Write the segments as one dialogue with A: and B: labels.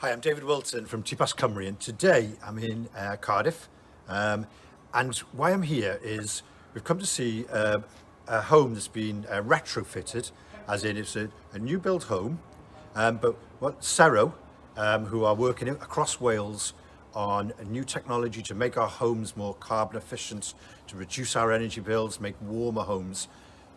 A: Hi, I'm David Wilton from TPAS Cymru, and today I'm in Cardiff. And why I'm here is we've come to see a home that's been retrofitted, as in it's a new build home. But what Sero, who are working across Wales on a new technology to make our homes more carbon efficient, to reduce our energy bills, make warmer homes.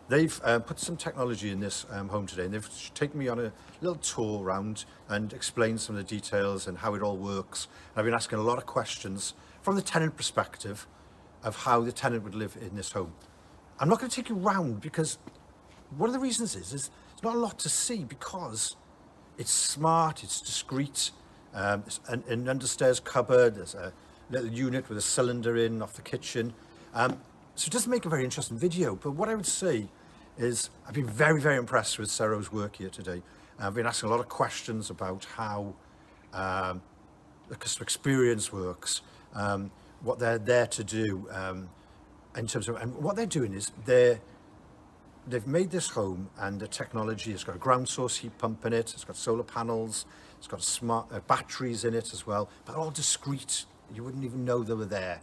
A: They've put some technology in this home today, and they've taken me on a little tour around and explained some of the details and how it all works. And I've been asking a lot of questions from the tenant perspective of how the tenant would live in this home. I'm not going to take you round because one of the reasons is there's not a lot to see because it's smart, it's discreet. It's an understairs cupboard, there's a little unit with a cylinder in off the kitchen. So it doesn't make a very interesting video, but what I would say is I've been very, very impressed with Sero's work here today. I've been asking a lot of questions about how the customer experience works, what they're there to do in terms of, and what they're doing is they've made this home, and the technology has got a ground source heat pump in it, it's got solar panels, it's got smart batteries in it as well, but they're all discreet. You wouldn't even know they were there.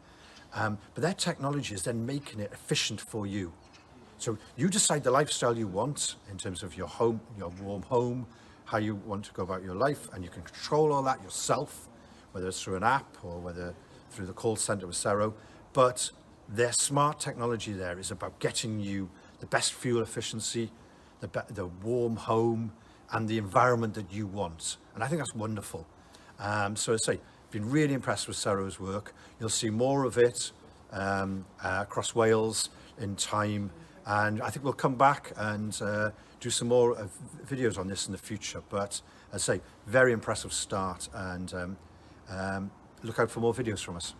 A: But their technology is then making it efficient for you. So you decide the lifestyle you want in terms of your home, your warm home, how you want to go about your life, and you can control all that yourself, whether it's through an app or whether through the call center with Sero. But their smart technology there is about getting you the best fuel efficiency, the warm home, and the environment that you want. And I think that's wonderful. So I say, been really impressed with Sero's work. You'll see more of it across Wales in time, and I think we'll come back and do some more videos on this in the future. But as I say, very impressive start, and look out for more videos from us.